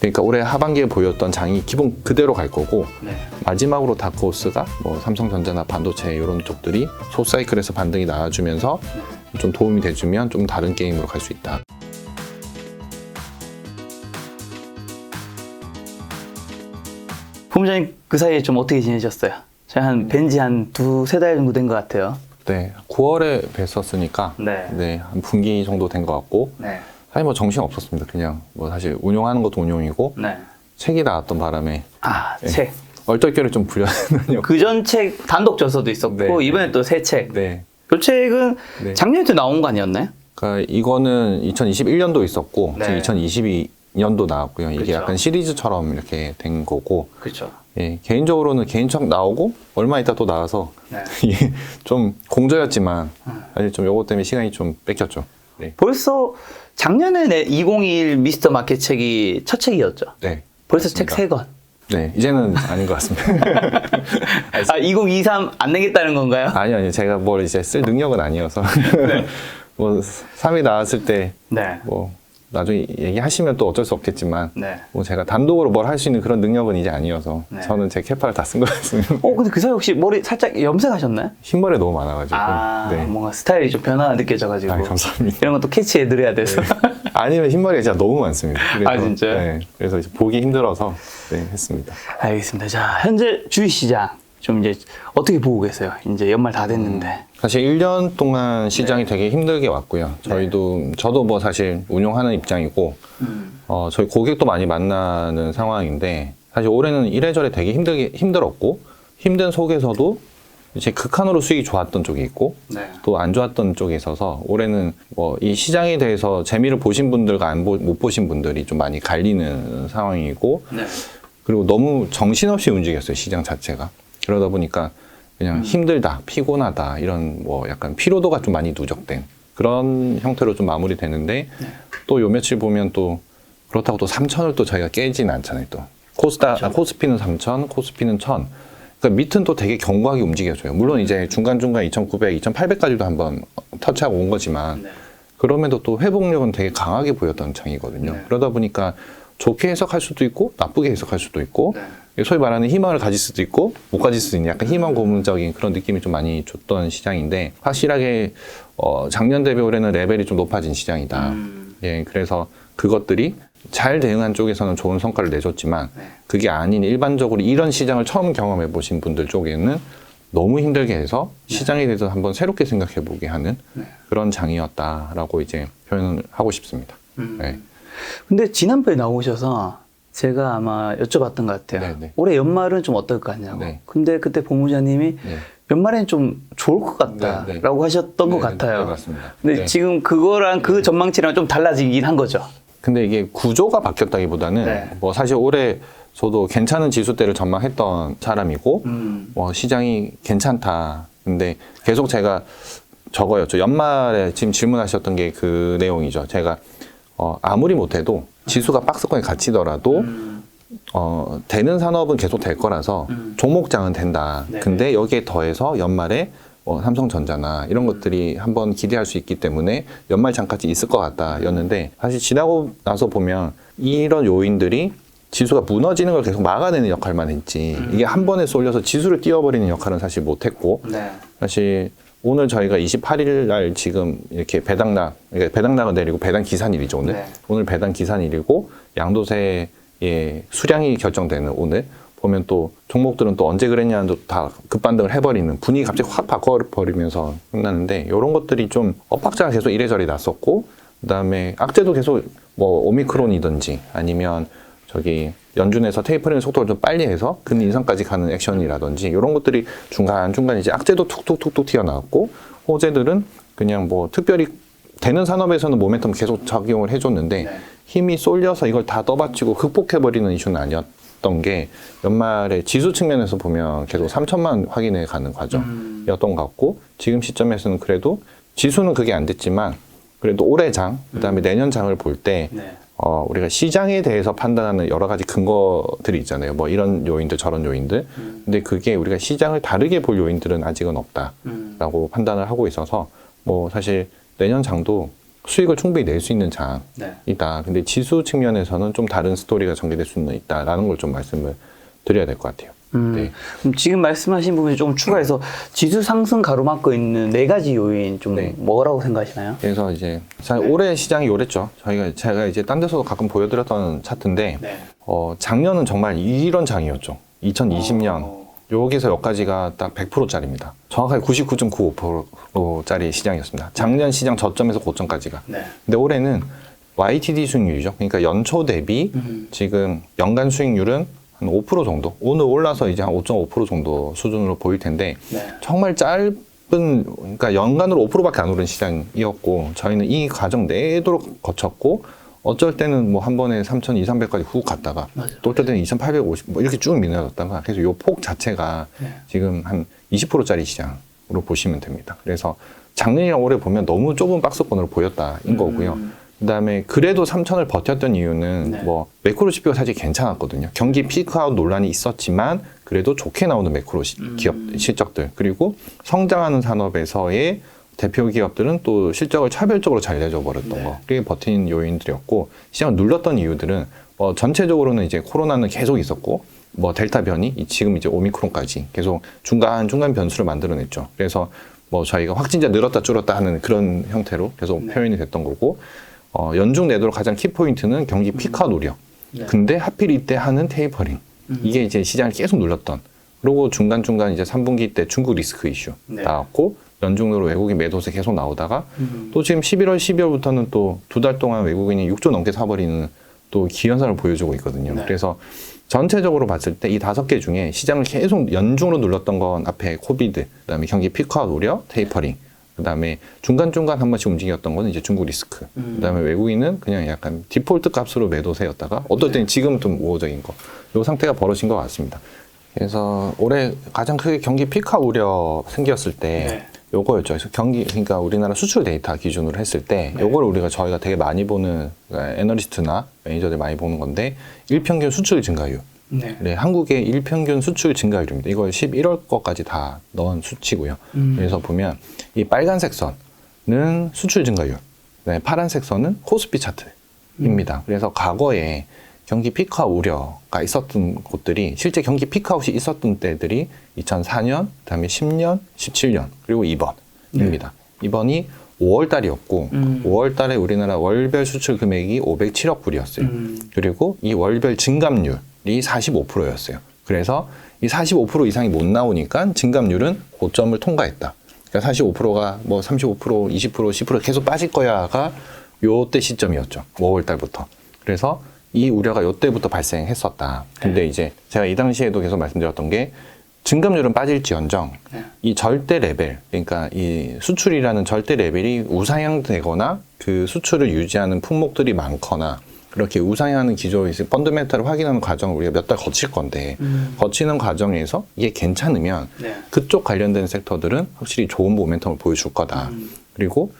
그러니까 올해 하반기에 보였던 장이 기본 그대로 갈 거고 네. 마지막으로 다크호스가 뭐 삼성전자나 반도체 이런 쪽들이 소사이클에서 반등이 나와주면서 좀 도움이 돼주면 좀 다른 게임으로 갈 수 있다. 본부장님 그 사이에 좀 어떻게 지내셨어요? 제가 뵌지 한 2-3달 정도 된 것 같아요. 네, 9월에 뵀었으니까 네. 한 분기 정도 된 것 같고 네. 사실 뭐 정신 없었습니다. 그냥 뭐 사실 운용하는 것도 운용이고 네. 책이 나왔던 바람에 네. 책. 얼떨결에 좀 불렸는요. 그전 책 단독 저서도 있었고 네. 이번에 또 새 책. 네. 이 책은 네. 작년에 나온 거 아니었나요? 그러니까 이거는 2021년도 있었고 네. 지금 2022년도 나왔고요. 이게 그쵸. 약간 시리즈처럼 이렇게 된 거고. 그렇죠. 예, 개인적으로는 개인책 나오고 얼마 있다 또 나와서 네. 이게 좀 공저였지만 사실 좀 요거 때문에 시간이 좀 뺏겼죠. 네. 벌써 작년에 2021 미스터 마켓 책이 첫 책이었죠. 네. 벌써 맞습니다. 책 3권. 네, 이제는 아닌 것 같습니다. 2023 안 내겠다는 건가요? 아니요, 제가 뭘 이제 쓸 능력은 아니어서. 네. 뭐, 3위 나왔을 때, 네. 뭐, 나중에 얘기하시면 또 어쩔 수 없겠지만, 네. 뭐 제가 단독으로 뭘 할 수 있는 그런 능력은 이제 아니어서, 네. 저는 제 캐파를 다 쓴 것 같습니다. 근데 그 사이 혹시 머리 살짝 염색하셨나요? 흰머리 너무 많아가지고. 네. 뭔가 스타일이 좀 변화가 느껴져가지고. 감사합니다. 이런 것도 캐치해드려야 돼서. 네. 아니면 흰머리가 진짜 너무 많습니다. 그래서, 진짜요? 네. 그래서 이제 보기 힘들어서, 네, 했습니다. 알겠습니다. 자, 현재 주식시장 좀 이제 어떻게 보고 계세요? 이제 연말 다 됐는데. 사실 1년 동안 시장이 되게 힘들게 왔고요. 저도 뭐 사실 운용하는 입장이고, 저희 고객도 많이 만나는 상황인데, 사실 올해는 이래저래 되게 힘들었고, 힘든 속에서도 이제 극한으로 수익이 좋았던 쪽이 있고, 네. 또 안 좋았던 쪽이 있어서, 올해는 뭐 이 시장에 대해서 재미를 보신 분들과 못 보신 분들이 좀 많이 갈리는 상황이고, 네. 그리고 너무 정신없이 움직였어요, 시장 자체가. 그러다 보니까 그냥 힘들다, 피곤하다, 이런 뭐 약간 피로도가 좀 많이 누적된 그런 형태로 좀 마무리되는데, 또 요 며칠 보면 또 그렇다고 또 3,000을 또 저희가 깨지는 않잖아요, 또. 코스피는 3,000, 코스피는 1,000. 그러니까 밑은 또 되게 견고하게 움직여줘요. 물론 이제 중간중간 2,900, 2,800까지도 한번 터치하고 온 거지만, 네. 그럼에도 또 회복력은 되게 강하게 보였던 장이거든요. 네. 그러다 보니까 좋게 해석할 수도 있고, 나쁘게 해석할 수도 있고, 네. 소위 말하는 희망을 가질 수도 있고 못 가질 수도 있는 약간 희망 고문적인 그런 느낌이 좀 많이 줬던 시장인데, 확실하게 작년 대비 올해는 레벨이 좀 높아진 시장이다. 예, 그래서 그것들이 잘 대응한 쪽에서는 좋은 성과를 내줬지만, 네. 그게 아닌 일반적으로 이런 시장을 처음 경험해 보신 분들 쪽에는 너무 힘들게 해서 시장에 대해서 한번 새롭게 생각해 보게 하는 그런 장이었다라고 이제 표현을 하고 싶습니다. 네. 근데 지난번에 나오셔서 제가 아마 여쭤봤던 것 같아요. 네네. 올해 연말은 좀 어떨 것 같냐고. 네. 근데 그때 본부장님이 네. 연말엔 좀 좋을 것 같다라고 네, 네. 하셨던 것 네, 같아요. 네, 맞습니다. 근데 네. 지금 그거랑 그 전망치랑 좀 달라지긴 한 거죠. 근데 이게 구조가 바뀌었다기보다는 네. 뭐 사실 올해 저도 괜찮은 지수대를 전망했던 사람이고 뭐 시장이 괜찮다. 근데 계속 제가 저거였죠. 연말에 지금 질문하셨던 게 그 내용이죠. 제가 아무리 못해도 지수가 박스권에 갇히더라도 되는 산업은 계속 될 거라서 종목장은 된다. 네. 근데 여기에 더해서 연말에 삼성전자나 이런 것들이 한번 기대할 수 있기 때문에 연말장까지 있을 것 같다였는데, 사실 지나고 나서 보면 이런 요인들이 지수가 무너지는 걸 계속 막아내는 역할만 했지, 이게 한 번에 쏠려서 지수를 띄워버리는 역할은 사실 못했고, 네. 사실 오늘 저희가 28일 날 지금 이렇게 배당락은 내리고 배당 기산일이죠, 오늘. 네. 오늘 배당 기산일이고 양도세의 수량이 결정되는 오늘 보면 또 종목들은 또 언제 그랬냐도 다 급반등을 해버리는, 분위기 갑자기 확 바꿔버리면서 끝나는데, 이런 것들이 좀 엇박자가 계속 이래저래 났었고, 그 다음에 악재도 계속 뭐 오미크론이든지 아니면 저기 연준에서 테이퍼링 속도를 좀 빨리 해서 금리 인상까지 가는 액션이라든지 이런 것들이 중간중간 이제 악재도 툭툭툭툭 튀어나왔고, 호재들은 그냥 뭐 특별히 되는 산업에서는 모멘텀 계속 작용을 해줬는데, 힘이 쏠려서 이걸 다 떠받치고 극복해버리는 이슈는 아니었던 게, 연말에 지수 측면에서 보면 계속 3천만 확인해 가는 과정이었던 것 같고, 지금 시점에서는 그래도 지수는 그게 안 됐지만 그래도 올해 장, 그 다음에 내년 장을 볼 때 우리가 시장에 대해서 판단하는 여러 가지 근거들이 있잖아요. 뭐 이런 요인들, 저런 요인들. 근데 그게 우리가 시장을 다르게 볼 요인들은 아직은 없다라고 판단을 하고 있어서, 뭐 사실 내년 장도 수익을 충분히 낼 수 있는 장이다. 네. 근데 지수 측면에서는 좀 다른 스토리가 전개될 수 있다라는 걸 좀 말씀을 드려야 될 것 같아요. 네. 그럼 지금 말씀하신 부분에 조금 추가해서 지수 상승 가로막고 있는 네 가지 요인 좀 네. 뭐라고 생각하시나요? 그래서 이제 올해 시장이 요랬죠. 제가 이제 딴 데서도 가끔 보여드렸던 차트인데 네. 작년은 정말 이런 장이었죠. 2020년 여기서 여기까지가 딱 100%짜리입니다. 정확하게 99.95%짜리 시장이었습니다. 작년 시장 저점에서 고점까지가. 네. 근데 올해는 YTD 수익률이죠. 그러니까 연초 대비 지금 연간 수익률은 한 5% 정도. 오늘 올라서 이제 한 5.5% 정도 수준으로 보일 텐데 네. 정말 짧은 그러니까 연간으로 5%밖에 안 오른 시장이었고 저희는 이 과정 내도록 거쳤고 어쩔 때는 뭐 한 번에 3,200~300까지 훅 갔다가 맞아요. 또 어떨 때는 2,850 뭐 이렇게 쭉 미내렸다가 그래서 요 폭 자체가 네. 지금 한 20%짜리 시장으로 보시면 됩니다. 그래서 작년이랑 올해 보면 너무 좁은 박스권으로 보였다인 거고요. 그다음에 그래도 3,000을 버텼던 이유는 네. 뭐 매크로 지표가 사실 괜찮았거든요. 경기 피크아웃 논란이 있었지만 그래도 좋게 나오는 매크로 기업 실적들 그리고 성장하는 산업에서의 대표 기업들은 또 실적을 차별적으로 잘 내줘 버렸던 네. 거 그게 버틴 요인들이었고 시장을 눌렀던 이유들은 전체적으로는 이제 코로나는 계속 있었고 뭐 델타 변이 지금 이제 오미크론까지 계속 중간 변수를 만들어냈죠. 그래서 뭐 저희가 확진자 늘었다 줄었다 하는 그런 형태로 계속 네. 표현이 됐던 거고 연중 내도로 가장 키포인트는 경기 피크아웃 우려. 네. 근데 하필 이때 하는 테이퍼링. 이게 이제 시장을 계속 눌렀던. 그리고 중간중간 이제 3분기 때 중국 리스크 이슈 네. 나왔고 연중으로 외국인 매도세 계속 나오다가 또 지금 11월, 12월부터는 또 2달 동안 외국인이 6조 넘게 사버리는 또 기현상을 보여주고 있거든요. 네. 그래서 전체적으로 봤을 때 이 5개 중에 시장을 계속 연중으로 눌렀던 건 앞에 코비드, 그다음에 경기 피크아웃 우려, 테이퍼링, 그다음에 중간중간 한 번씩 움직였던 거는 이제 중국 리스크, 그다음에 외국인은 그냥 약간 디폴트 값으로 매도세였다가 어떨 때는 지금 좀 우호적인 거, 이 상태가 벌어진 것 같습니다. 그래서 올해 가장 크게 경기 피크아웃 우려 생겼을 때 네. 요거였죠. 그래서 그러니까 우리나라 수출 데이터 기준으로 했을 때 요걸 저희가 되게 많이 보는 애널리스트나 매니저들 많이 보는 건데 일평균 수출 증가율. 네. 네, 한국의 일평균 수출 증가율입니다. 이걸 11월 거까지 다 넣은 수치고요. 그래서 보면 이 빨간색 선은 수출 증가율, 네, 파란색 선은 코스피 차트입니다. 그래서 과거에 경기 피크아웃 우려가 있었던 곳들이 실제 경기 피크아웃이 있었던 때들이 2004년, 그다음에 10년, 17년 그리고 이번입니다. 이번이 5월 달이었고 5월 달에 우리나라 월별 수출 금액이 507억 불이었어요. 그리고 이 월별 증감률이 45%였어요. 그래서 이 45% 이상이 못 나오니까 증감률은 고점을 통과했다. 그러니까 45%가 뭐 35%, 20%, 10% 계속 빠질 거야가 요때 시점이었죠. 5월 달부터. 그래서 이 우려가 요때부터 발생했었다. 근데 이제 제가 이 당시에도 계속 말씀드렸던 게 증감률은 빠질지언정 이 절대 레벨, 그러니까 이 수출이라는 절대 레벨이 우상향되거나 그 수출을 유지하는 품목들이 많거나 그렇게 우상향하는 기조에 있을 펀더멘탈을 확인하는 과정을 우리가 몇 달 거칠 건데 거치는 과정에서 이게 괜찮으면 네. 그쪽 관련된 섹터들은 확실히 좋은 모멘텀을 보여줄 거다. 그리고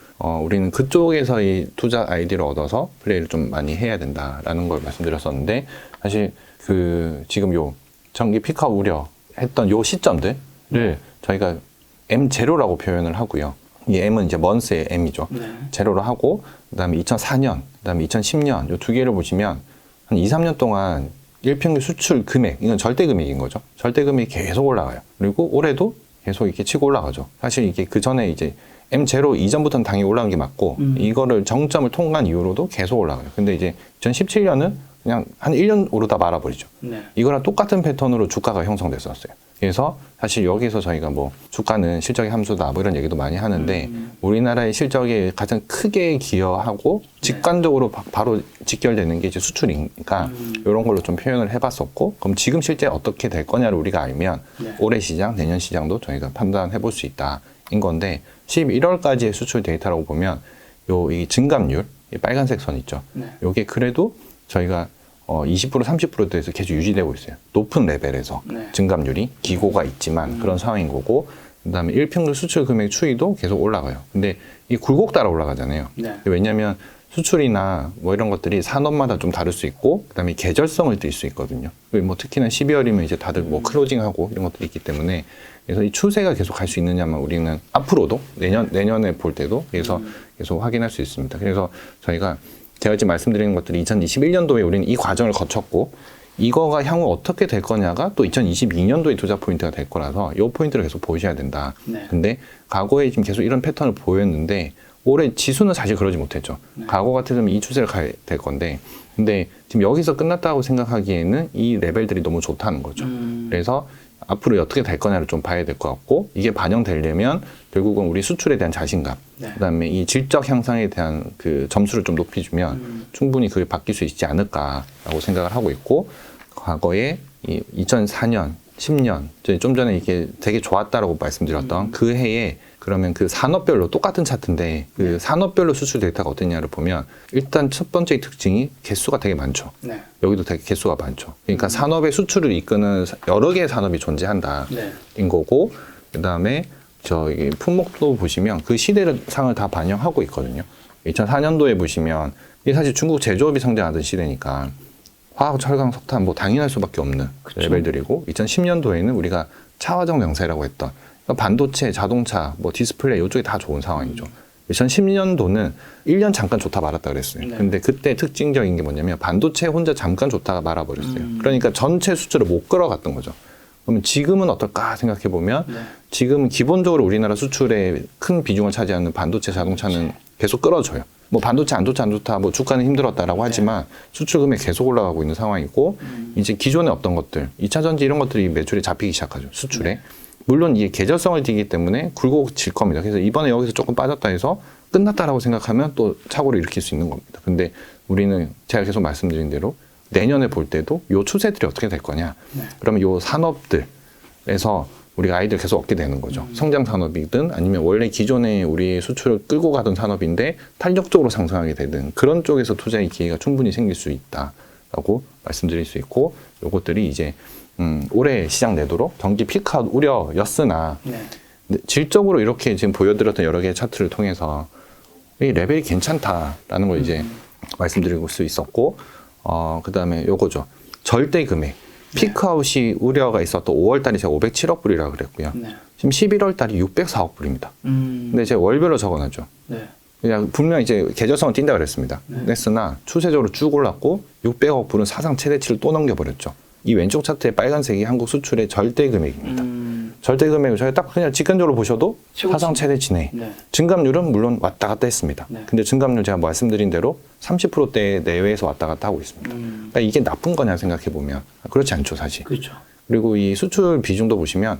우리는 그쪽에서의 투자 아이디어를 얻어서 플레이를 좀 많이 해야 된다라는 걸 말씀드렸었는데 사실 그 지금 요 전기 피크아웃 우려 했던 요 시점들을 저희가 M0라고 표현을 하고요. 이 M은 이제 먼스의 M이죠. 네. 제로로 하고 그다음에 2004년, 그다음에 2010년 요 두 개를 보시면 한 2, 3년 동안 일평균 수출 금액, 이건 절대 금액인 거죠. 절대 금액이 계속 올라가요. 그리고 올해도 계속 이렇게 치고 올라가죠. 사실 이게 그 전에 이제 M0 이전부터는 당연히 올라간 게 맞고 이거를 정점을 통과한 이후로도 계속 올라가요. 근데 이제 2017년은 그냥 한 1년 오르다 말아버리죠. 네. 이거랑 똑같은 패턴으로 주가가 형성됐었어요. 그래서 사실 여기서 저희가 뭐 주가는 실적의 함수다 뭐 이런 얘기도 많이 하는데 우리나라의 실적에 가장 크게 기여하고 직관적으로 바로 직결되는 게 이제 수출이니까 이런 걸로 좀 표현을 해봤었고 그럼 지금 실제 어떻게 될 거냐를 우리가 알면 네. 올해 시장, 내년 시장도 저희가 판단해 볼 수 있다인 건데 11월까지의 수출 데이터라고 보면 이 증감률, 이 빨간색 선 있죠. 네. 요게 그래도 저희가 20% 30%대에서 계속 유지되고 있어요. 높은 레벨에서 네. 증감률이 기고가 있지만 그런 상황인 거고 그다음에 일평균 수출 금액 추이도 계속 올라가요. 근데 이 굴곡 따라 올라가잖아요. 네. 왜냐하면 수출이나 뭐 이런 것들이 산업마다 좀 다를 수 있고, 그다음에 계절성을 띌 수 있거든요. 뭐 특히나 12월이면 이제 다들 뭐 클로징하고 이런 것들이 있기 때문에, 그래서 이 추세가 계속 갈 수 있느냐만 우리는 앞으로도 내년에 볼 때도 그래서 계속 확인할 수 있습니다. 그래서 저희가 제가 지금 말씀드리는 것들이 2021년도에 우리는 이 과정을 거쳤고, 이거가 향후 어떻게 될 거냐가 또 2022년도의 투자 포인트가 될 거라서 이 포인트를 계속 보셔야 된다. 네. 근데 과거에 지금 계속 이런 패턴을 보였는데 올해 지수는 사실 그러지 못했죠. 네. 과거 같으면 이 추세를 가야 될 건데, 근데 지금 여기서 끝났다고 생각하기에는 이 레벨들이 너무 좋다는 거죠. 그래서 앞으로 어떻게 될 거냐를 좀 봐야 될 것 같고, 이게 반영되려면 결국은 우리 수출에 대한 자신감, 네. 그다음에 이 질적 향상에 대한 그 점수를 좀 높여주면 충분히 그게 바뀔 수 있지 않을까라고 생각을 하고 있고, 과거에 이 2004년, 10년, 좀 전에 이게 되게 좋았다라고 말씀드렸던 그 해에 그러면 그 산업별로 똑같은 차트인데 그 산업별로 수출 데이터가 어땠냐를 보면 일단 첫 번째 특징이 개수가 되게 많죠. 네. 여기도 되게 개수가 많죠. 그러니까 산업의 수출을 이끄는 여러 개의 산업이 존재한다. 네. 인 거고, 그다음에 저기 품목도 보시면 그 시대를 상을 다 반영하고 있거든요. 2004년도에 보시면 이게 사실 중국 제조업이 성장하던 시대니까 화학, 철강, 석탄 뭐 당연할 수밖에 없는 그쵸. 레벨들이고, 2010년도에는 우리가 차화정 명세라고 했던 그러니까 반도체, 자동차, 뭐 디스플레이 이쪽이 다 좋은 상황이죠. 2010년도는 1년 잠깐 좋다 말았다 그랬어요. 네. 근데 그때 특징적인 게 뭐냐면 반도체 혼자 잠깐 좋다가 말아버렸어요. 그러니까 전체 수출을 못 끌어갔던 거죠. 그러면 지금은 어떨까 생각해 보면 네. 지금 기본적으로 우리나라 수출에 큰 비중을 차지하는 반도체, 자동차는 계속 끌어줘요. 뭐 반도체 안 좋다, 뭐 주가는 힘들었다라고 하지만 수출 금액 계속 올라가고 있는 상황이고, 이제 기존에 없던 것들, 2차 전지 이런 것들이 매출에 잡히기 시작하죠. 수출에. 물론 이게 계절성을 띠기 때문에 굴곡질 겁니다. 그래서 이번에 여기서 조금 빠졌다 해서 끝났다라고 생각하면 또 착오를 일으킬 수 있는 겁니다. 근데 우리는 제가 계속 말씀드린 대로 내년에 볼 때도 요 추세들이 어떻게 될 거냐. 네. 그러면 요 산업들에서 우리가 아이디어를 계속 얻게 되는 거죠. 성장 산업이든 아니면 원래 기존에 우리 수출을 끌고 가던 산업인데 탄력적으로 상승하게 되든 그런 쪽에서 투자의 기회가 충분히 생길 수 있다라고 말씀드릴 수 있고, 요것들이 이제 올해 시장 내도록 경기 피크아웃 우려였으나 네. 질적으로 이렇게 지금 보여드렸던 여러 개의 차트를 통해서 이 레벨이 괜찮다라는 걸 이제 말씀드릴 수 있었고, 그다음에 요거죠. 절대 금액. 피크아웃이 우려가 있었던 5월 달이 제가 507억 불이라고 그랬고요. 네. 지금 11월 달이 604억 불입니다. 근데 제가 월별로 적어놨죠. 네. 그냥 분명히 이제 계절성을 띈다 그랬습니다. 했으나 추세적으로 쭉 올랐고 600억 불은 사상 최대치를 또 넘겨버렸죠. 이 왼쪽 차트의 빨간색이 한국 수출의 절대 금액입니다. 절대 금액을 저희가 딱 그냥 직관적으로 보셔도 최고치. 사상 최대치네. 네. 증감률은 물론 왔다 갔다 했습니다. 네. 근데 증감률 제가 말씀드린 대로 30%대 내외에서 왔다 갔다 하고 있습니다. 그러니까 이게 나쁜 거냐 생각해 보면 그렇지 않죠, 사실. 그렇죠. 그리고 이 수출 비중도 보시면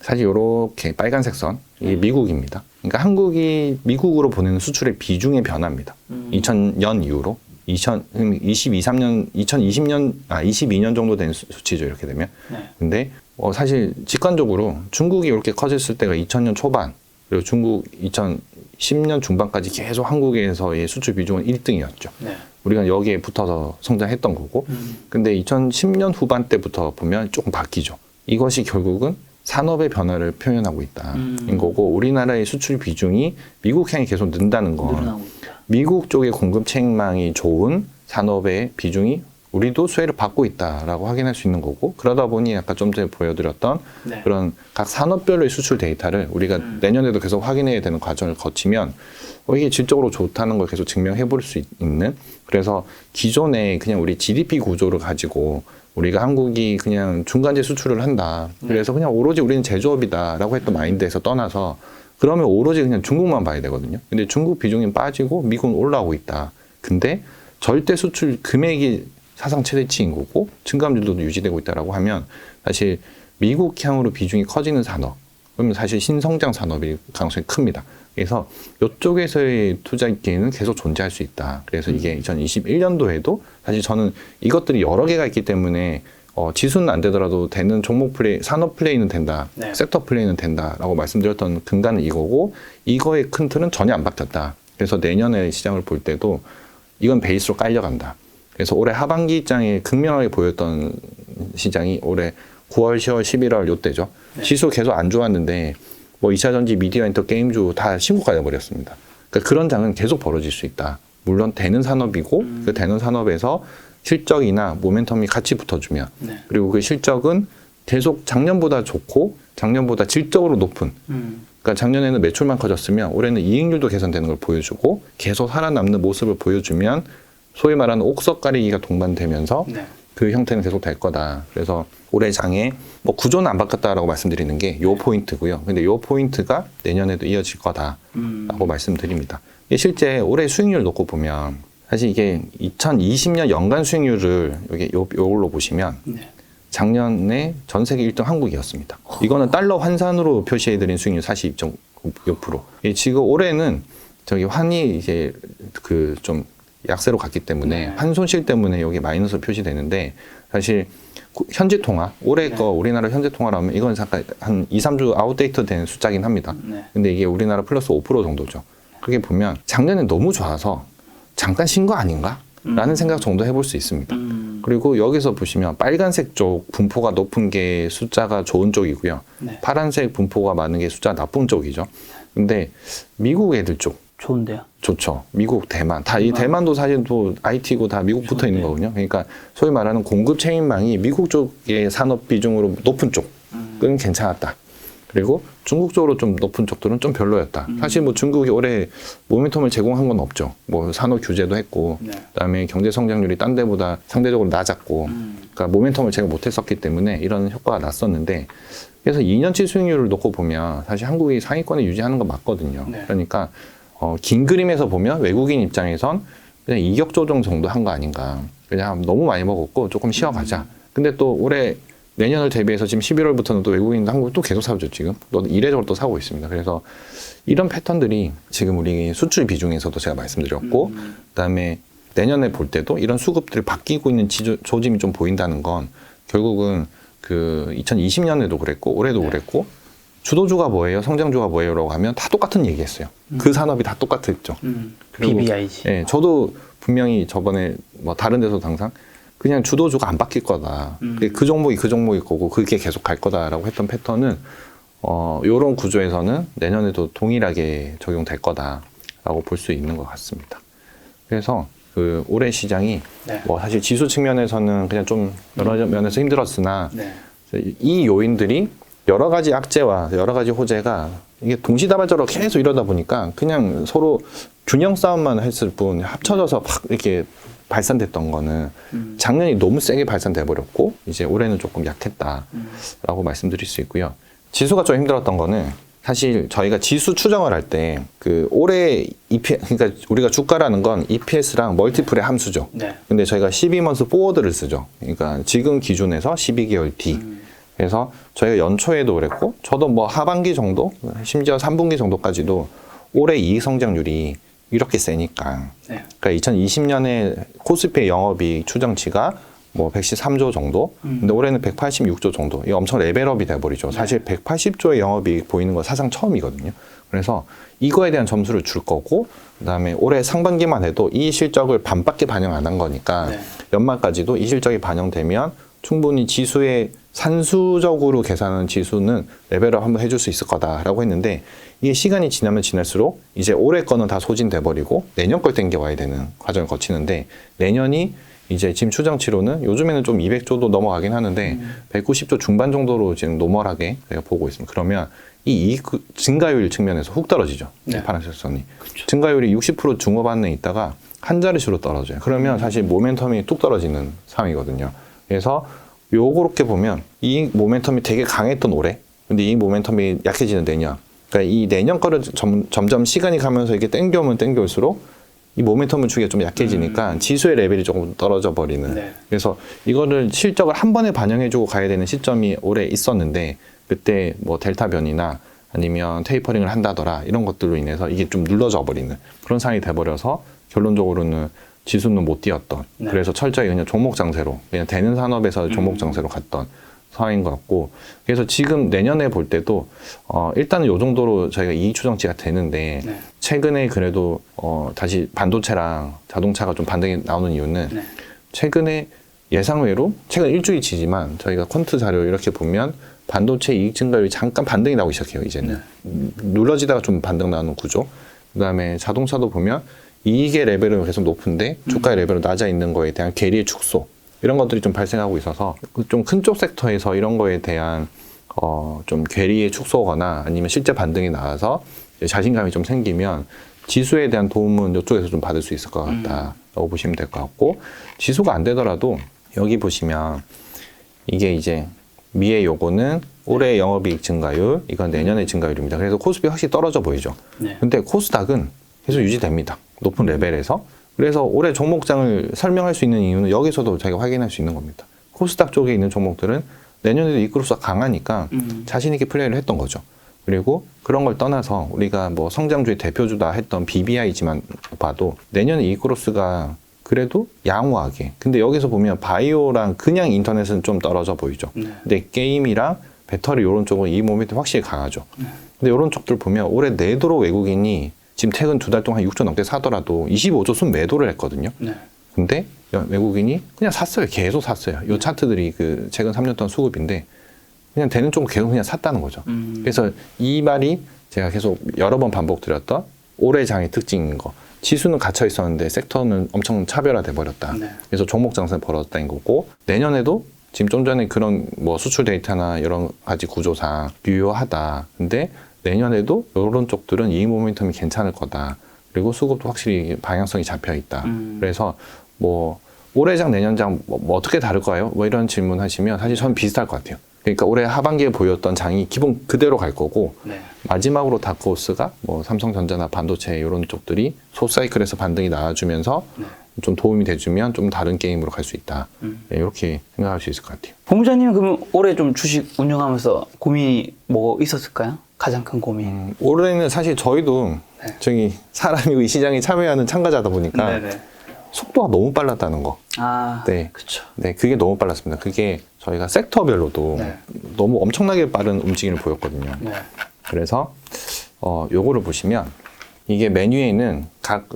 사실 이렇게 빨간색 선, 이게 미국입니다. 그러니까 한국이 미국으로 보내는 수출의 비중의 변화입니다. 2000년 이후로 22년 정도 된 수치죠, 이렇게 되면. 네. 근데 사실 직관적으로 중국이 이렇게 커졌을 때가 2000년 초반, 그리고 중국 2010년 중반까지 계속 한국에서의 수출 비중은 1등이었죠. 네. 우리가 여기에 붙어서 성장했던 거고, 근데 2010년 후반 때부터 보면 조금 바뀌죠. 이것이 결국은 산업의 변화를 표현하고 있다인 거고, 우리나라의 수출 비중이 미국 향이 계속 는다는 건 늘어나고 있다. 미국 쪽의 공급 책망이 좋은 산업의 비중이 우리도 수혜를 받고 있다라고 확인할 수 있는 거고, 그러다 보니 아까 좀 전에 보여드렸던 네. 그런 각 산업별로의 수출 데이터를 우리가 내년에도 계속 확인해야 되는 과정을 거치면 이게 질적으로 좋다는 걸 계속 증명해 볼 수 있는, 그래서 기존에 그냥 우리 GDP 구조를 가지고 우리가 한국이 그냥 중간재 수출을 한다, 그래서 그냥 오로지 우리는 제조업이다라고 했던 마인드에서 떠나서 그러면 오로지 그냥 중국만 봐야 되거든요. 근데 중국 비중이 빠지고 미국은 올라오고 있다. 근데 절대 수출 금액이 사상 최대치인 거고 증감률도 유지되고 있다라고 하면 사실 미국 향으로 비중이 커지는 산업, 그러면 사실 신성장 산업일 가능성이 큽니다. 그래서 이쪽에서의 투자 기회는 계속 존재할 수 있다. 그래서 이게 2021년도에도 사실 저는 이것들이 여러 개가 있기 때문에 지수는 안 되더라도 되는 종목 플레이, 산업 플레이는 된다, 네. 섹터 플레이는 된다라고 말씀드렸던 근간은 이거고, 이거의 큰 틀은 전혀 안 바뀌었다. 그래서 내년에 시장을 볼 때도 이건 베이스로 깔려간다. 그래서 올해 하반기 입장에 극명하게 보였던 시장이 올해 9월, 10월, 11월 요때죠. 네. 지수 계속 안 좋았는데 뭐 2차전지, 미디어, 엔터, 게임주 다 신고가 돼버렸습니다. 그러니까 그런 장은 계속 벌어질 수 있다. 물론 되는 산업이고 그 되는 산업에서 실적이나 모멘텀이 같이 붙어주면 네. 그리고 그 실적은 계속 작년보다 좋고 작년보다 질적으로 높은 그러니까 작년에는 매출만 커졌으면 올해는 이익률도 개선되는 걸 보여주고 계속 살아남는 모습을 보여주면 소위 말하는 옥석 가리기가 동반되면서 네. 그 형태는 계속 될 거다. 그래서 올해 장에 뭐 구조는 안 바뀌었다라고 말씀드리는 게 요 포인트고요. 근데 요 포인트가 내년에도 이어질 거다라고 말씀드립니다. 이게 실제 올해 수익률 놓고 보면 사실 이게 2020년 연간 수익률을 요걸로 보시면 네. 작년에 전 세계 1등 한국이었습니다. 이거는 달러 환산으로 표시해드린 수익률 42.6%. 지금 올해는 저기 환이 이제 그 좀 약세로 갔기 때문에 네. 환 손실 때문에 여기 마이너스로 표시되는데 사실 현재 통화 올해 거 우리나라 현재 통화라면 이건 잠깐 한 2, 3주 아웃데이트 된 숫자긴 합니다. 네. 근데 이게 우리나라 플러스 5% 정도죠. 그게 보면 작년에 너무 좋아서 잠깐 쉰 거 아닌가? 라는 생각 정도 해볼 수 있습니다. 그리고 여기서 보시면 빨간색 쪽 분포가 높은 게 숫자가 좋은 쪽이고요. 네. 파란색 분포가 많은 게 숫자 나쁜 쪽이죠. 근데 미국 애들 쪽 좋은데요. 좋죠. 미국, 대만. 다 이 대만도 사실 또 IT고 다 미국 붙어 있는 거거든요. 그러니까 소위 말하는 공급 체인망이 미국 쪽의 산업 비중으로 높은 쪽은 괜찮았다. 그리고 중국 쪽으로 좀 높은 쪽들은 좀 별로였다. 사실 뭐 중국이 올해 모멘텀을 제공한 건 없죠. 뭐 산업 규제도 했고, 네. 그다음에 경제 성장률이 딴 데보다 상대적으로 낮았고, 그러니까 모멘텀을 제가 못했었기 때문에 이런 효과가 났었는데, 그래서 2년치 수익률을 놓고 보면 사실 한국이 상위권에 유지하는 건 맞거든요. 네. 그러니까 긴 그림에서 보면 외국인 입장에선 그냥 이격 조정 정도 한 거 아닌가. 그냥 너무 많이 먹었고 조금 쉬어가자. 근데 또 올해 내년을 대비해서 지금 11월부터는 또 외국인도 한국 또 계속 사오죠, 지금. 또 이례적으로 또 사고 있습니다. 그래서 이런 패턴들이 지금 우리 수출 비중에서도 제가 말씀드렸고, 그다음에 내년에 볼 때도 이런 수급들이 바뀌고 있는 조짐이 좀 보인다는 건 결국은 그 2020년에도 그랬고, 올해도 그랬고, 주도주가 뭐예요? 성장주가 뭐예요? 라고 하면 다 똑같은 얘기했어요. 그 산업이 다 똑같았죠. 그리고, BBIG. 예, 저도 분명히 저번에 뭐 다른 데서도 항상 그냥 주도주가 안 바뀔 거다. 그 종목이 그 종목일 거고 그게 계속 갈 거다라고 했던 패턴은 요런 구조에서는 내년에도 동일하게 적용될 거다라고 볼 수 있는 것 같습니다. 그래서 그 올해 시장이 네. 뭐 사실 지수 측면에서는 그냥 좀 여러 면에서 힘들었으나 네. 이 요인들이 여러 가지 악재와 여러 가지 호재가 이게 동시다발적으로 계속 이러다 보니까 그냥 서로 균형 싸움만 했을 뿐 합쳐져서 팍 이렇게 발산됐던 거는 작년이 너무 세게 발산돼 버렸고 이제 올해는 조금 약했다라고 말씀드릴 수 있고요. 지수가 좀 힘들었던 거는 사실 저희가 지수 추정을 할 때 그 올해 EPS 그러니까 우리가 주가라는 건 EPS랑 멀티플의 함수죠. 네. 근데 저희가 12months 포워드를 쓰죠. 그러니까 지금 기준에서 12개월 뒤. 그래서 저희가 연초에도 그랬고 저도 뭐 하반기 정도 심지어 3분기 정도까지도 올해 이익 성장률이 이렇게 세니까 네. 그러니까 2020년에 코스피의 영업이익 추정치가 뭐 113조 정도 근데 올해는 186조 정도 이게 엄청 레벨업이 돼버리죠. 사실 180조의 영업이익 보이는 건 사상 처음이거든요. 그래서 이거에 대한 점수를 줄 거고 그다음에 올해 상반기만 해도 이 실적을 반밖에 반영 안 한 거니까 네. 연말까지도 이 실적이 반영되면 충분히 지수의 산수적으로 계산하는 지수는 레벨업 한번 해줄 수 있을 거다라고 했는데 이게 시간이 지나면 지날수록 이제 올해 거는 다 소진돼 버리고 내년 걸 땡겨와야 되는 과정을 거치는데 내년이 이제 지금 추정치로는 요즘에는 좀 200조도 넘어가긴 하는데 190조 중반 정도로 지금 노멀하게 제가 보고 있습니다. 그러면 이 이익 증가율 측면에서 훅 떨어지죠. 네. 파란색 선이. 증가율이 60% 중업 안에 있다가 한 자릿수로 떨어져요. 그러면 사실 모멘텀이 뚝 떨어지는 상황이거든요. 그래서 요렇게 보면 이 모멘텀이 되게 강했던 올해 근데 이 모멘텀이 약해지는 내년 그러니까 이 내년 거를 점점 시간이 가면서 이게 땡겨오면 땡겨올수록 이 모멘텀을 주기가 좀 약해지니까 지수의 레벨이 조금 떨어져 버리는 네. 그래서 이거를 실적을 한 번에 반영해주고 가야 되는 시점이 올해 있었는데 그때 뭐 델타 변이나 아니면 테이퍼링을 한다더라 이런 것들로 인해서 이게 좀 눌러져 버리는 그런 상황이 돼버려서 결론적으로는 지수는 못 뛰었던 네. 그래서 철저히 그냥 종목 장세로 그냥 되는 산업에서 종목 장세로 갔던 상황인 것 같고 그래서 지금 내년에 볼 때도 일단은 요 정도로 저희가 이익 추정치가 되는데 네. 최근에 그래도 다시 반도체랑 자동차가 좀 반등이 나오는 이유는 네. 최근에 예상외로 최근 일주일치지만 저희가 퀀트 자료 이렇게 보면 반도체 이익 증가율이 잠깐 반등이 나오기 시작해요 이제는 눌러지다가 좀 반등 나오는 구조 그다음에 자동차도 보면 이익의 레벨은 계속 높은데 주가의 레벨은 낮아 있는 거에 대한 괴리의 축소 이런 것들이 좀 발생하고 있어서 좀 큰 쪽 섹터에서 이런 거에 대한 좀 괴리의 축소거나 아니면 실제 반등이 나와서 자신감이 좀 생기면 지수에 대한 도움은 이쪽에서 좀 받을 수 있을 것 같다라고 보시면 될 것 같고, 지수가 안 되더라도 여기 보시면 이게 이제 미의 요거는 올해 영업이익 증가율, 이건 내년의 증가율입니다. 그래서 코스피 확실히 떨어져 보이죠. 네. 근데 코스닥은 계속 유지됩니다. 높은 레벨에서. 그래서 올해 종목장을 설명할 수 있는 이유는 여기서도 자기가 확인할 수 있는 겁니다. 코스닥 쪽에 있는 종목들은 내년에도 이끌수가 강하니까 자신 있게 플레이를 했던 거죠. 그리고 그런 걸 떠나서 우리가 뭐 성장주의 대표주다 했던 BBI지만 봐도 내년에 이크로스가 그래도 양호하게. 근데 여기서 보면 바이오랑 그냥 인터넷은 좀 떨어져 보이죠. 네. 근데 게임이랑 배터리 이런 쪽은 이 모멘텀 확실히 강하죠. 근데 이런 쪽들 보면 올해 내도록 외국인이 지금 최근 2달 동안 6조 넘게 사더라도 25조 순 매도를 했거든요. 네. 근데 외국인이 그냥 샀어요. 계속 샀어요. 이 차트들이 그 최근 3년 동안 수급인데 그냥 되는 쪽은 계속 그냥 샀다는 거죠. 그래서 이 말이 제가 계속 여러 번 반복드렸던 올해 장의 특징인 거. 지수는 갇혀 있었는데 섹터는 엄청 차별화돼 버렸다. 네. 그래서 종목 장세는 벌어졌다는 거고, 내년에도 지금 좀 전에 그런 뭐 수출 데이터나 여러 가지 구조상 유효하다. 근데 내년에도 이런 쪽들은 이익 모멘텀이 괜찮을 거다. 그리고 수급도 확실히 방향성이 잡혀 있다. 그래서 뭐 올해장 내년장 뭐 어떻게 다를까요? 뭐 이런 질문 하시면 사실 저는 비슷할 것 같아요. 그러니까 올해 하반기에 보였던 장이 기본 그대로 갈 거고, 네. 마지막으로 다크호스가 뭐 삼성전자나 반도체 이런 쪽들이 소사이클에서 반등이 나와주면서 네. 좀 도움이 돼주면 좀 다른 게임으로 갈 수 있다. 네, 이렇게 생각할 수 있을 것 같아요. 본부장님 그러면 올해 좀 주식 운영하면서 고민이 뭐 있었을까요? 가장 큰 고민. 올해는 사실 저희도 네. 저기 사람이 이 시장에 참여하는 참가자다 보니까 네네. 속도가 너무 빨랐다는 거. 아, 네. 그렇죠. 네, 그게 너무 빨랐습니다. 그게 저희가 섹터별로도 네. 너무 엄청나게 빠른 움직임을 보였거든요. 네. 그래서 요거를 보시면 이게 메뉴에 있는 그러니까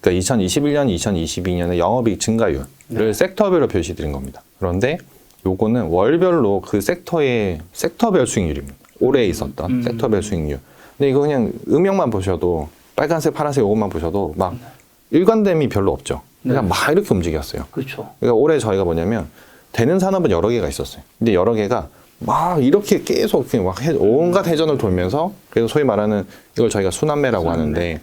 2021년, 2022년의 영업이익 증가율을 네. 섹터별로 표시드린 겁니다. 그런데 요거는 월별로 그 섹터별 수익률입니다. 올해 있었던 섹터별 수익률. 근데 이거 그냥 음영만 보셔도 빨간색, 파란색 요것만 보셔도 막 일관됨이 별로 없죠. 그냥 네. 막 이렇게 움직였어요. 그렇죠. 그러니까 올해 저희가 뭐냐면 되는 산업은 여러 개가 있었어요. 근데 여러 개가 막 이렇게 계속 막 온갖 회전을 돌면서, 그래서 소위 말하는 이걸 저희가 순환매라고 하는데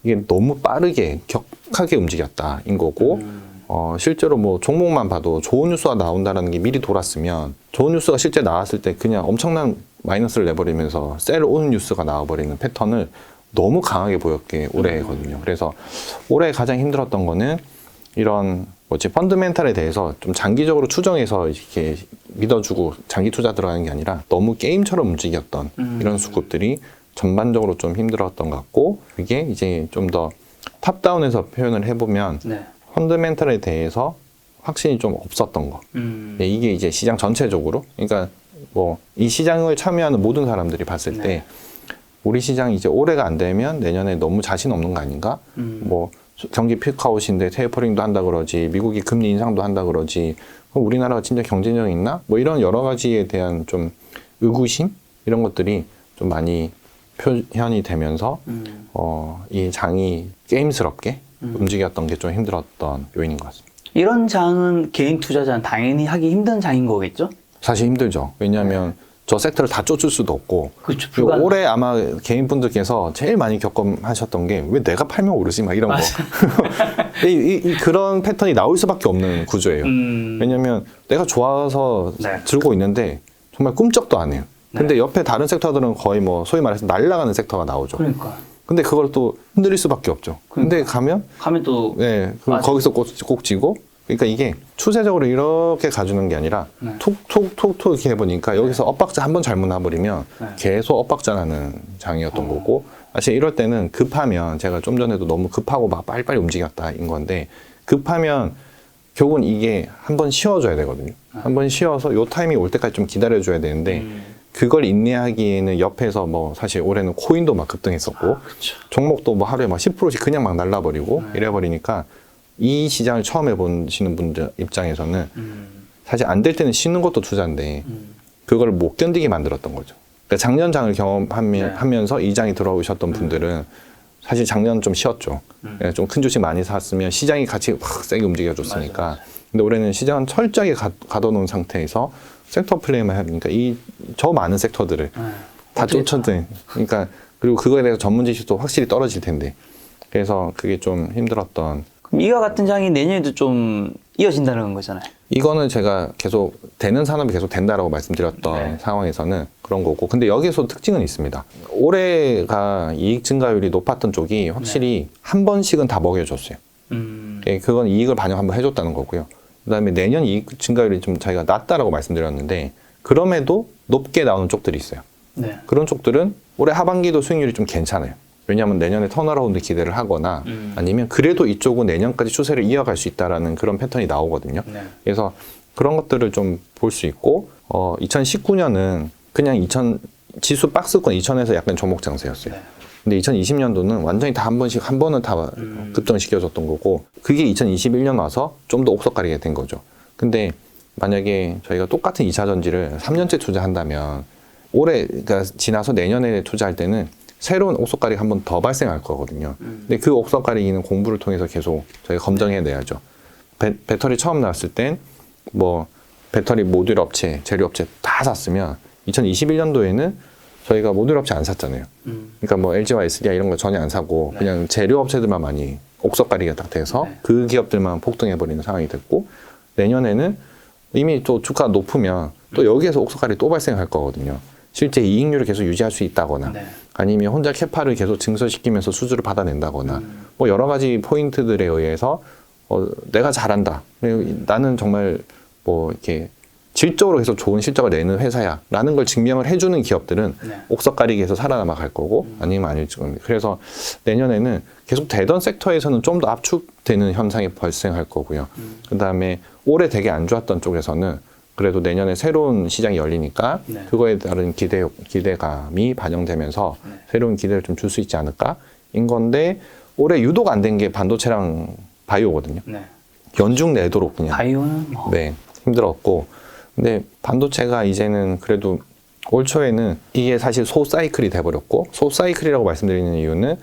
이게 너무 빠르게 격하게 움직였다인 거고, 실제로 뭐 종목만 봐도 좋은 뉴스가 나온다는 게 미리 돌았으면 좋은 뉴스가 실제 나왔을 때 그냥 엄청난 마이너스를 내버리면서 셀 오는 뉴스가 나와버리는 패턴을 너무 강하게 보였게 올해거든요. 그래서 올해 가장 힘들었던 거는 이런 펀드멘탈에 대해서 좀 장기적으로 추정해서 이렇게 믿어주고 장기 투자 들어가는 게 아니라 너무 게임처럼 움직였던 이런 수급들이 전반적으로 좀 힘들었던 것 같고, 이게 이제 좀 더 탑다운해서 표현을 해보면 네. 펀드멘탈에 대해서 확신이 좀 없었던 거. 네, 이게 이제 시장 전체적으로, 그러니까 뭐 이 시장을 참여하는 모든 사람들이 봤을 네. 때 우리 시장이 이제 올해가 안 되면 내년에 너무 자신 없는 거 아닌가? 뭐 경기 피크아웃인데 테이퍼링도 한다 그러지, 미국이 금리 인상도 한다 그러지, 그럼 우리나라가 진짜 경쟁력이 있나? 뭐 이런 여러 가지에 대한 좀 의구심 이런 것들이 좀 많이 표현이 되면서 이 장이 게임스럽게 움직였던 게 좀 힘들었던 요인인 것 같습니다. 이런 장은 개인 투자자는 당연히 하기 힘든 장인 거겠죠? 사실 힘들죠. 왜냐하면 저 섹터를 다 쫓을 수도 없고, 그렇죠. 그리고 올해 아마 개인분들께서 제일 많이 경험하셨던 게 왜 내가 팔면 오르지 막 이런 거. 그런 패턴이 나올 수밖에 없는 구조예요. 왜냐하면 내가 좋아서 네. 들고 있는데 정말 꿈쩍도 안 해요. 근데 옆에 다른 섹터들은 거의 뭐 소위 말해서 날아가는 섹터가 나오죠. 그러니까. 근데 그걸 또 흔들릴 수밖에 없죠. 근데 가면 하면 또 네, 그럼 맞아. 거기서 꼭 지고. 그러니까 이게 추세적으로 이렇게 가주는 게 아니라 네. 툭툭툭툭 이렇게 해보니까 여기서 엇박자 한 번 잘못 나버리면 네. 계속 엇박자 나는 장이었던 거고, 사실 이럴 때는 급하면, 제가 좀 전에도 너무 급하고 막 빨리빨리 움직였다인 건데, 급하면 결국은 이게 한 번 쉬어줘야 되거든요. 한 번 쉬어서 요 타이밍이 올 때까지 좀 기다려줘야 되는데 그걸 인내하기에는 옆에서 뭐 사실 올해는 코인도 막 급등했었고, 그렇죠. 종목도 뭐 하루에 막 10%씩 그냥 막 날라버리고 이래버리니까 이 시장을 처음 해보시는 분들 입장에서는 사실 안 될 때는 쉬는 것도 투자인데 그걸 못 견디게 만들었던 거죠. 그러니까 작년 장을 경험하면서 이 장이 들어오셨던 분들은 사실 작년 좀 쉬었죠. 예, 좀 큰 주식 많이 샀으면 시장이 같이 확 세게 움직여줬으니까. 맞아. 근데 올해는 시장은 철저하게 가둬놓은 상태에서 섹터 플레이만 하니까 저 많은 섹터들을 다 쫓아내. 그러니까 그리고 그거에 대해서 전문 지식도 확실히 떨어질 텐데. 그래서 그게 좀 힘들었던. 그럼 이와 같은 장이 내년에도 좀 이어진다는 거잖아요. 이거는 제가 계속 되는 산업이 계속 된다라고 말씀드렸던 네. 상황에서는 그런 거고. 근데 여기서 특징은 있습니다. 올해가 이익 증가율이 높았던 쪽이 확실히 한 번씩은 다 먹여줬어요. 예, 그건 이익을 반영 한번 해줬다는 거고요. 그다음에 내년 이익 증가율이 좀 자기가 낮다라고 말씀드렸는데 그럼에도 높게 나오는 쪽들이 있어요. 네. 그런 쪽들은 올해 하반기도 수익률이 좀 괜찮아요. 왜냐하면 내년에 턴어라운드 기대를 하거나 아니면 그래도 이쪽은 내년까지 추세를 이어갈 수 있다라는 그런 패턴이 나오거든요. 네. 그래서 그런 것들을 좀 볼 수 있고 2019년은 그냥 지수 박스권 2000에서 약간 조목 장세였어요. 네. 근데 2020년도는 완전히 다 한 번은 다 급등시켜줬던 거고 그게 2021년 와서 좀 더 옥석가리게 된 거죠. 근데 만약에 저희가 똑같은 2차 전지를 3년째 투자한다면 올해 그러니까 지나서 내년에 투자할 때는 새로운 옥석가리가 한 번 더 발생할 거거든요. 근데 그 옥석가리기는 공부를 통해서 계속 저희가 검증해내야죠. 배터리 처음 나왔을 땐 뭐 배터리 모듈 업체, 재료 업체 다 샀으면 2021년도에는 저희가 모듈 업체 안 샀잖아요. 그러니까 뭐 LG와 SDI 이런 거 전혀 안 사고 그냥 재료 업체들만 많이 옥석가리기가 딱 돼서 그 기업들만 폭등해버리는 상황이 됐고 내년에는 이미 또 주가가 높으면 또 여기에서 옥석가리 또 발생할 거거든요. 실제 이익률을 계속 유지할 수 있다거나 네. 아니면 혼자 캐파를 계속 증설시키면서 수주를 받아낸다거나 뭐 여러 가지 포인트들에 의해서 내가 잘한다. 나는 정말 뭐 이렇게 질적으로 계속 좋은 실적을 내는 회사야 라는 걸 증명을 해주는 기업들은 네. 옥석가리기에서 살아남아 갈 거고 아니면 아닐지 겁니다. 그래서 내년에는 계속 되던 섹터에서는 좀 더 압축되는 현상이 발생할 거고요. 그 다음에 올해 되게 안 좋았던 쪽에서는 그래도 내년에 새로운 시장이 열리니까 네. 그거에 따른 기대감이 반영되면서 네. 새로운 기대를 좀 줄 수 있지 않을까인 건데 올해 유독 안 된 게 반도체랑 바이오거든요. 네. 연중 내도록 그냥 바이오는 뭐. 네, 힘들었고 근데 반도체가 이제는 그래도 올 초에는 이게 사실 소사이클이 돼버렸고 소사이클이라고 말씀드리는 이유는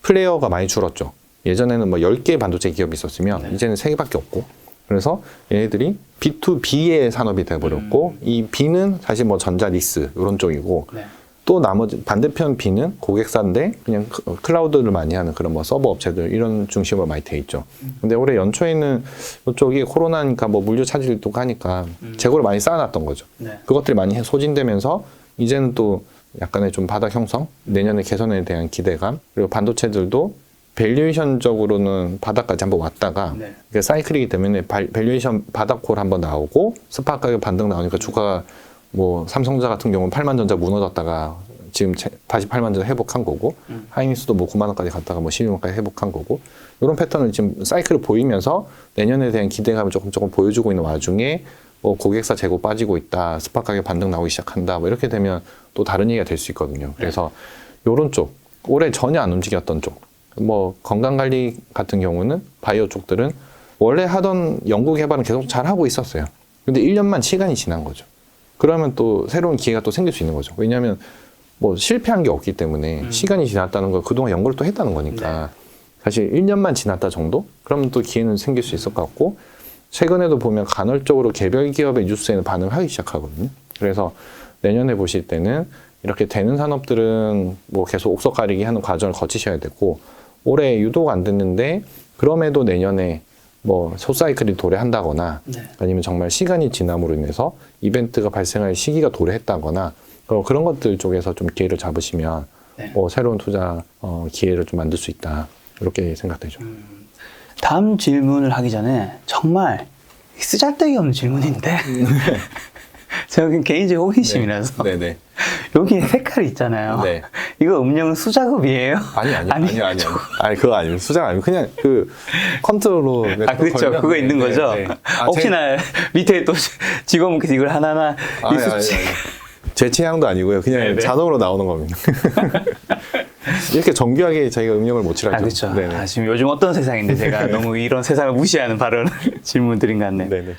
플레이어가 많이 줄었죠. 예전에는 뭐 10개의 반도체 기업이 있었으면 이제는 3개밖에 없고 그래서 얘네들이 B2B의 산업이 돼버렸고 이 B는 사실 뭐 전자 닉스 이런 쪽이고 네. 또 나머지 반대편 B는 고객사인데 그냥 클라우드를 많이 하는 그런 뭐 서버 업체들 이런 중심으로 많이 돼 있죠. 근데 올해 연초에는 이쪽이 코로나니까 뭐 물류 차질도 하니까 재고를 많이 쌓아놨던 거죠. 네. 그것들이 많이 소진되면서 이제는 또 약간의 좀 바닥 형성, 내년의 개선에 대한 기대감 그리고 반도체들도 밸류에이션적으로는 바닥까지 한번 왔다가 네. 그러니까 사이클이기 때문에 밸류에이션 바닥콜 한번 나오고 스팟 가격 반등 나오니까 주가가 뭐 삼성전자 같은 경우는 8만전자 무너졌다가 지금 다시 8만전자 회복한 거고 하이닉스도 뭐 9만 원까지 갔다가 뭐 12만원까지 회복한 거고 이런 패턴을 지금 사이클을 보이면서 내년에 대한 기대감을 조금 보여주고 있는 와중에 뭐 고객사 재고 빠지고 있다 스팟 가격 반등 나오기 시작한다 뭐 이렇게 되면 또 다른 얘기가 될 수 있거든요. 그래서 요런 쪽 올해 전혀 안 움직였던 쪽 뭐 건강관리 같은 경우는 바이오 쪽들은 원래 하던 연구 개발은 계속 잘 하고 있었어요. 근데 1년만 시간이 지난 거죠. 그러면 또 새로운 기회가 또 생길 수 있는 거죠. 왜냐하면 뭐 실패한 게 없기 때문에 시간이 지났다는 걸 그동안 연구를 또 했다는 거니까 사실 1년만 지났다 정도? 그러면 또 기회는 생길 수 있을 것 같고 최근에도 보면 간헐적으로 개별 기업의 뉴스에는 반응을 하기 시작하거든요. 그래서 내년에 보실 때는 이렇게 되는 산업들은 뭐 계속 옥석 가리기 하는 과정을 거치셔야 되고 올해 유독 안 됐는데 그럼에도 내년에 뭐 소사이클이 도래한다거나 네. 아니면 정말 시간이 지남으로 인해서 이벤트가 발생할 시기가 도래했다거나 그런 것들 쪽에서 좀 기회를 잡으시면 네. 뭐 새로운 투자 기회를 좀 만들 수 있다 이렇게 생각되죠. 다음 질문을 하기 전에 정말 쓰잘데기 없는 질문인데 저는 개인적 호기심이라서 네네. 여기 색깔이 있잖아요. 네. 이거 음영은 수작업이에요? 아니요. 아니 그거 아니에요. 수작 아니고 그냥 그 컨트롤로. 그렇죠. 그거 있는 거죠. 혹시나 밑에 또 직원분께서 이걸 하나하나 아니. 제 취향도 아니고요. 그냥 네네. 자동으로 나오는 겁니다. 이렇게 정교하게 저희가 음영을 못 칠하죠. 그렇죠. 네네. 지금 요즘 어떤 세상인데 제가 너무 이런 세상을 무시하는 발언을 질문 드린 것 같네요. 네네.